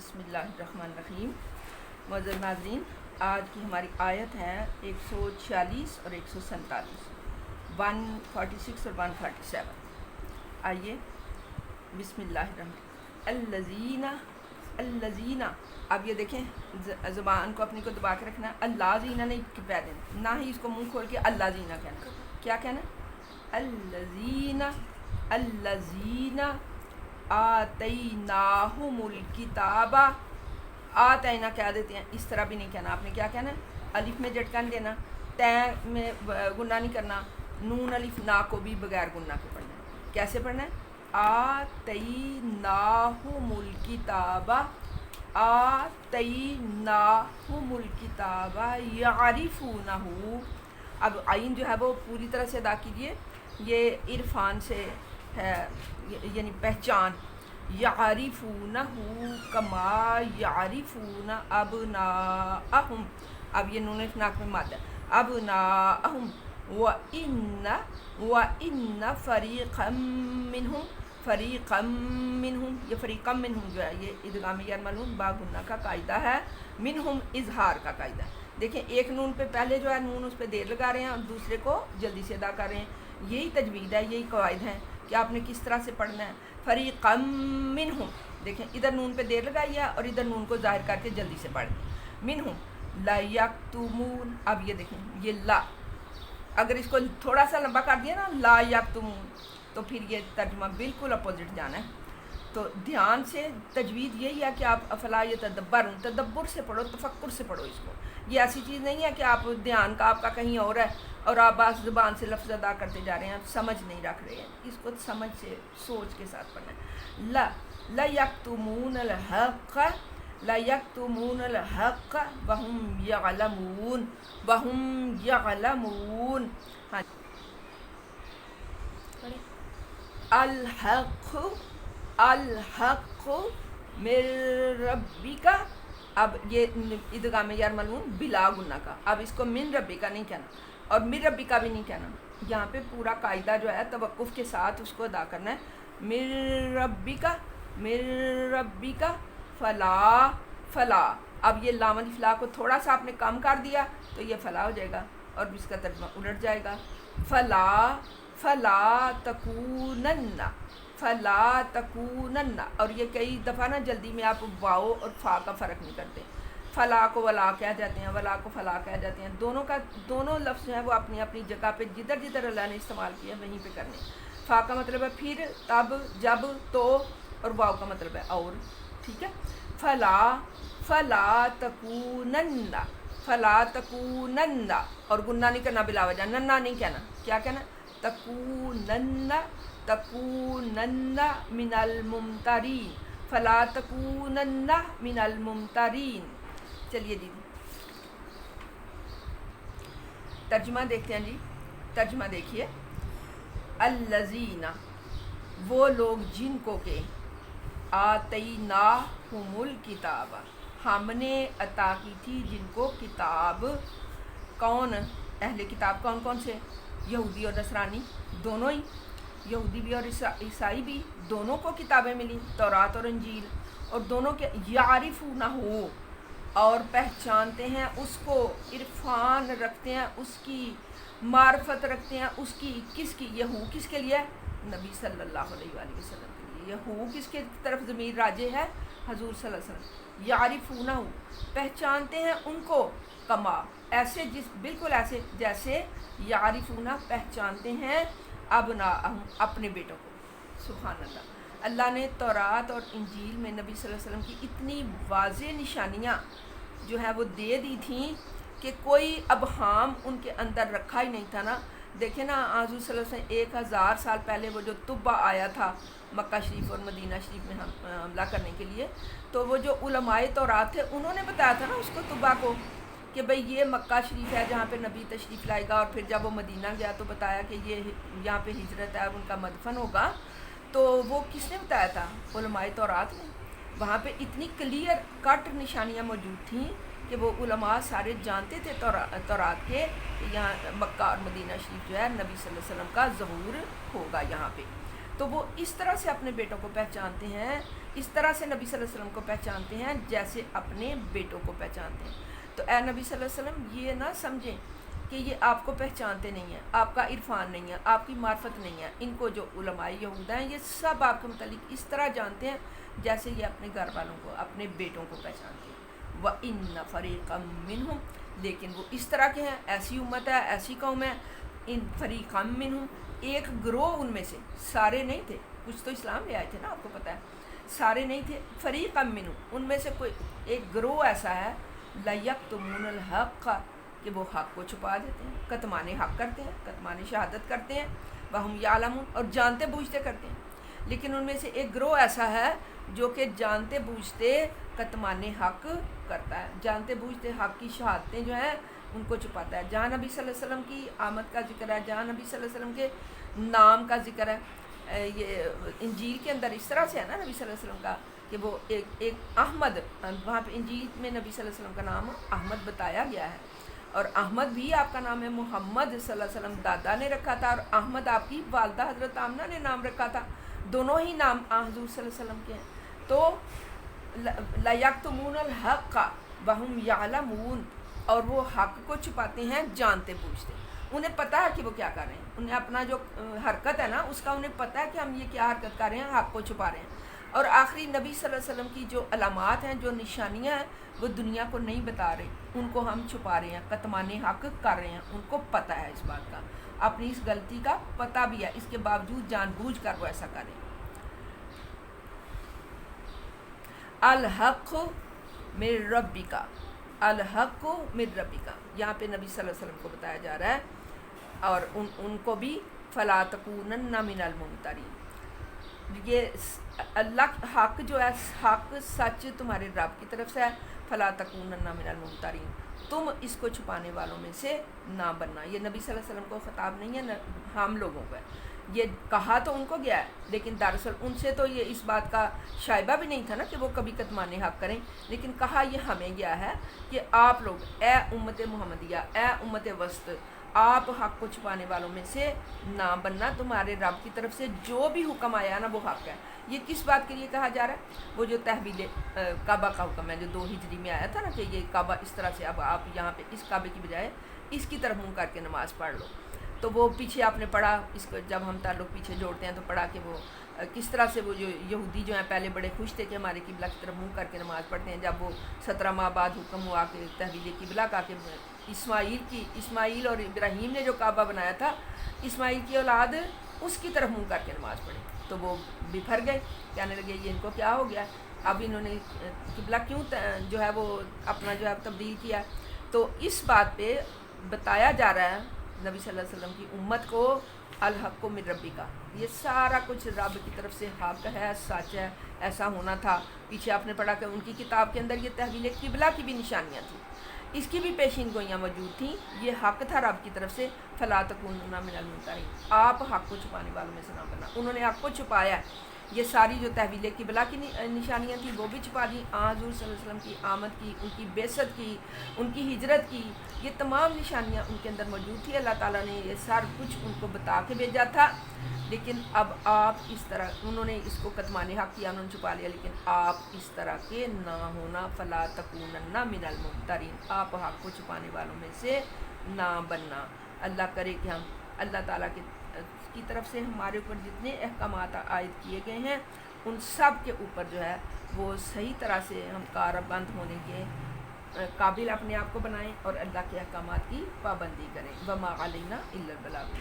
بسم اللہ الرحمن الرحیم۔ معزز ناظرین، آج کی ہماری آیت ہے 146 اور 147، 146 اور 147۔ آئیے بسم اللہ الرحمن الذین اب یہ دیکھیں زبان کو اپنی کو دبا کے رکھنا ہے۔ اللہ زینہ نہیں کہہ دینا، نہ ہی اس کو منہ کھول کے اللہ زینہ کہنا۔ کیا کہنا؟ الذین آتیناہم الکتاب۔ آتینا کہہ دیتے ہیں، اس طرح بھی نہیں کہنا، آپ نے کیا کہنا ہے؟ الف میں جھٹکا نہیں دینا، تے میں گنہ نہیں کرنا، نون الف نا کو بھی بغیر گنہ کے پڑھنا ہے۔ کیسے پڑھنا ہے؟ آتیناہم الکتاب، آتیناہم الکتاب یعرفونہ۔ اب عین جو ہے وہ پوری طرح سے ادا کیجئے، یہ عرفان سے ہے، یعنی پہچان۔ یعرفونہ کما یعرفون ابناءہم، اب یہ نون ناک میں مادہ ابناءہم وَإِنَّ فَرِيقًا مِّنْهُمْ یہ فریقم منہم جو ہے یہ ادغام یرملون با گنہ کا قاعدہ ہے، منہم اظہار کا قاعدہ ہے۔ دیکھیں ایک نون پہ پہلے جو ہے نون اس پہ دیر لگا رہے ہیں اور دوسرے کو جلدی سے ادا کر رہے ہیں۔ یہی تجوید ہے، یہی قواعد ہیں کہ آپ نے کس طرح سے پڑھنا ہے۔ فریقم منہم، دیکھیں ادھر نون پہ دیر لگائی ہے اور ادھر نون کو ظاہر کر کے جلدی سے پڑھ دیں۔ منہم لا یکتمون، اب یہ دیکھیں یہ لا، اگر اس کو تھوڑا سا لمبا کر دیا نا لا یکتمون، تو پھر یہ ترجمہ بالکل اپوزٹ جانا ہے۔ تو دھیان سے تجوید یہی ہے کہ آپ افلا یتدبرون، تدبر سے پڑھو، تفکر سے پڑھو اس کو۔ یہ ایسی چیز نہیں ہے کہ آپ دھیان کا آپ کا کہیں اور ہے اور آپ بس زبان سے لفظ ادا کرتے جا رہے ہیں، آپ سمجھ نہیں رکھ رہے ہیں۔ اس کو سمجھ سے سوچ کے ساتھ پڑھنا ہے۔ لا یکتمون الحق، لا یکتمون الحق وہم یعلمون، وہم یعلمون۔ ہاں، الحق من ربک، اب یہ ادغام یرملون بلا گنہ کا، اب اس کو من ربک نہیں کہنا اور من ربک بھی نہیں کہنا۔ یہاں پہ پورا قاعدہ جو ہے توقف کے ساتھ اس کو ادا کرنا ہے۔ من ربک فلا، اب یہ لام الف لا کو تھوڑا سا آپ نے کم کر دیا تو یہ فلا ہو جائے گا اور اس کا ترجمہ الٹ جائے گا۔ فلا تکونن، اور یہ کئی دفعہ نا جلدی میں آپ واو اور فا کا فرق نہیں کرتے، فلا کو ولا کہہ جاتے ہیں، ولا کو فلا کہہ جاتے ہیں۔ دونوں لفظ جو ہیں وہ اپنی اپنی جگہ پہ جدھر جدھر اللہ نے استعمال کیا وہیں پہ کرنے۔ فا کا مطلب ہے پھر، تب، جب، تو، اور واو کا مطلب ہے اور، ٹھیک ہے۔ فلا تکونن، اور گنہ نہیں کرنا بلا وجہ، ننا نہیں کہنا۔ کیا کہنا؟ تکونن من الممترین، فلا تکونن من الممترین۔ چلیے جی ترجمہ دیکھتے ہیں جی، ترجمہ دیکھیے۔ الذین، وہ لوگ جن کو کہ آتیناہم الکتاب، ہم نے عطا کی تھی جن کو کتاب۔ کون اہل کتاب؟ کون کون سے؟ یہودی اور نصرانی دونوں ہی، یہودی بھی اور عیسائی بھی، دونوں کو کتابیں ملیں، تورات اور انجیل، اور دونوں کے یعرفونہ ہو، اور پہچانتے ہیں اس کو، عرفان رکھتے ہیں اس کی، معرفت رکھتے ہیں اس کی۔ کس کی؟ یہ ہو کس کے لیے؟ نبی صلی اللہ علیہ وآلہ وسلم کے لیے۔ یہ ہو کس کے طرف ضمیر راجع ہے؟ حضور صلی اللہ علیہ وسلم۔ یعرفونہ ہو، پہچانتے ہیں ان کو، کما ایسے، بالکل ایسے جیسے یعرفونہ پہچانتے ہیں ابناءہم اپنے بیٹوں کو۔ سبحان اللہ، اللہ نے تورات اور انجیل میں نبی صلی اللہ علیہ وسلم کی اتنی واضح نشانیاں جو ہے وہ دے دی تھیں کہ کوئی ابہام ان کے اندر رکھا ہی نہیں تھا نا۔ دیکھیں نا حضور صلی اللہ علیہ وسلم 1000 سال پہلے وہ جو طبع آیا تھا مکہ شریف اور مدینہ شریف میں حملہ کرنے کے لیے، تو وہ جو علماء تورات تھے انہوں نے بتایا تھا نا اس کو، طبع کو، کہ بھئی یہ مکہ شریف ہے جہاں پہ نبی تشریف لائے گا، اور پھر جب وہ مدینہ گیا تو بتایا کہ یہ یہاں پہ ہجرت ہے، ان کا مدفن ہوگا۔ تو وہ کس نے بتایا تھا؟ علماء تورات نے۔ وہاں پہ اتنی کلیئر کٹ نشانیاں موجود تھیں کہ وہ علماء سارے جانتے تھے تورات کے کہ یہاں مکہ اور مدینہ شریف جو ہے نبی صلی اللہ علیہ وسلم کا ظہور ہوگا یہاں پہ۔ تو وہ اس طرح سے اپنے بیٹوں کو پہچانتے ہیں، اس طرح سے نبی صلی اللہ علیہ وسلم کو پہچانتے ہیں جیسے اپنے بیٹوں کو پہچانتے ہیں۔ تو اے نبی صلی اللہ علیہ وسلم یہ نہ سمجھیں کہ یہ آپ کو پہچانتے نہیں ہیں، آپ کا عرفان نہیں ہے، آپ کی معرفت نہیں ہے۔ ان کو جو علماء یہود ہیں یہ سب آپ کے متعلق اس طرح جانتے ہیں جیسے یہ اپنے گھر والوں کو، اپنے بیٹوں کو پہچانتے ہیں۔ وَإِنَّ فَرِيقًا مِّنْهُمْ، لیکن وہ اس طرح کے ہیں، ایسی امت ہے، ایسی قوم ہے، ان فریقا منہم، ایک گروہ ان میں سے، سارے نہیں تھے، کچھ تو اسلام لے آئے تھے نا، آپ کو پتہ ہے، سارے نہیں تھے، فریقا منہم، ان میں سے کوئی ایک گروہ ایسا ہے، لیکتمون الحق، کہ وہ حق کو چھپا دیتے ہیں، کتمان حق کرتے ہیں، کتمان شہادت کرتے ہیں، وہم یعلمون، اور جانتے بوجھتے کرتے ہیں۔ لیکن ان میں سے ایک گروہ ایسا ہے جو کہ جانتے بوجھتے کتمان حق کرتا ہے، جانتے بوجھتے حق کی شہادتیں جو ہیں ان کو چھپاتا ہے۔ جہاں نبی صلی اللہ علیہ وسلم کی آمد کا ذکر ہے، جہاں نبی صلی اللہ علیہ وسلم کے نام کا ذکر ہے، یہ انجیل کے اندر اس طرح سے ہے نا نبی صلی اللہ علیہ وسلم کا کہ وہ ایک احمد، وہاں پہ انجیل میں نبی صلی اللہ علیہ وسلم کا نام احمد بتایا گیا ہے، اور احمد بھی آپ کا نام ہے، محمد صلی اللہ علیہ وسلم دادا نے رکھا تھا، اور احمد آپ کی والدہ حضرت آمنہ نے نام رکھا تھا، دونوں ہی نام حضور صلی اللہ علیہ وسلم کے ہیں۔ تو لیکتمون الحق وہم یعلمون، اور وہ حق کو چھپاتے ہیں جانتے بوجھتے، انہیں پتہ ہے کہ وہ کیا کر رہے ہیں، انہیں اپنا جو حرکت ہے نا اس کا انہیں پتہ ہے کہ ہم یہ کیا حرکت کر رہے ہیں، حق کو چھپا رہے ہیں۔ اور آخری نبی صلی اللہ علیہ وسلم کی جو علامات ہیں، جو نشانیاں ہیں، وہ دنیا کو نہیں بتا رہے، ان کو ہم چھپا رہے ہیں، کتمان حق کر رہے ہیں، ان کو پتہ ہے اس بات کا، اپنی اس غلطی کا پتہ بھی ہے، اس کے باوجود جان بوجھ کر وہ ایسا کریں۔ الحق من ربک، الحق من ربک، یہاں پہ نبی صلی اللہ علیہ وسلم کو بتایا جا رہا ہے، اور ان کو بھی فلا تکونن من الممترین، یہ اللہ حق جو ہے، حق سچ تمہارے رب کی طرف سے ہے، فلا تکونن من الممترین، تم اس کو چھپانے والوں میں سے نہ بننا۔ یہ نبی صلی اللہ علیہ وسلم کو خطاب نہیں ہے، ہم لوگوں کو ہے، یہ کہا تو ان کو گیا ہے، لیکن دراصل ان سے تو یہ اس بات کا شائبہ بھی نہیں تھا نا کہ وہ کبھی کتمان حق کریں، لیکن کہا یہ ہمیں گیا ہے کہ آپ لوگ، اے امت محمدیہ، اے امت وسط، آپ حق کو چھپانے والوں میں سے نہ بننا، تمہارے رب کی طرف سے جو بھی حکم آیا نا وہ حق ہے۔ یہ کس بات کے لیے کہا جا رہا ہے؟ وہ جو تحویل کعبہ کا حکم ہے جو 2 ہجری میں آیا تھا نا کہ یہ کعبہ اس طرح سے، اب آپ یہاں پہ اس کعبے کی بجائے اس کی طرف منہ کر کے نماز پڑھ لو، تو وہ پیچھے آپ نے پڑھا، اس کو جب ہم تعلق پیچھے جوڑتے ہیں تو پڑھا کہ وہ کس طرح سے وہ جو یہودی جو ہیں پہلے بڑے خوش تھے کہ ہمارے قبلہ کی طرف منہ کر کے نماز پڑھتے ہیں، جب وہ 17 ماہ بعد حکم ہوا کہ تحویل قبلہ کا، کہ اسماعیل اور ابراہیم نے جو کعبہ بنایا تھا، اسماعیل کی اولاد اس کی طرف منہ کر کے نماز پڑھی، تو وہ بپھر گئے، کہنے لگے یہ ان کو کیا ہو گیا، اب انہوں نے قبلہ کیوں جو ہے وہ اپنا جو ہے تبدیل کیا۔ تو اس بات پہ بتایا جا رہا ہے نبی صلی اللہ علیہ وسلم کی امت کو الحق من ربی کا، یہ سارا کچھ رب کی طرف سے حق ہے، سچ ہے، ایسا ہونا تھا۔ پیچھے آپ نے پڑھا کہ ان کی کتاب کے اندر یہ تحویل قبلہ کی بھی نشانیاں تھیں، اس کی بھی پیشین گوئیاں موجود تھیں، یہ حق تھا رب کی طرف سے، فلا تکونن من الممترین، آپ حق کو چھپانے والوں میں سے نہ بننا۔ انہوں نے حق کو چھپایا ہے، یہ ساری جو تحویل قبلہ کی نشانیاں تھیں وہ بھی چھپا دی، حضور صلی اللہ علیہ وسلم کی آمد کی، ان کی بعثت کی، ان کی ہجرت کی، یہ تمام نشانیاں ان کے اندر موجود تھی، اللہ تعالیٰ نے یہ سب کچھ ان کو بتا کے بھیجا تھا، لیکن اب آپ اس طرح، انہوں نے اس کو کتمان حق کیا، انہوں نے چھپا لیا، لیکن آپ اس طرح کے نہ ہونا، فلا تکونن من الممترین، آپ حق کو چھپانے والوں میں سے نہ بننا۔ اللہ کرے کہ ہم اللہ تعالیٰ کی طرف سے ہمارے اوپر جتنے احکامات عائد کیے گئے ہیں ان سب کے اوپر جو ہے وہ صحیح طرح سے ہم کاربند ہونے کے قابل اپنے آپ کو بنائیں، اور اللہ کے احکامات کی پابندی کریں۔ وما علینا الا البلاغ۔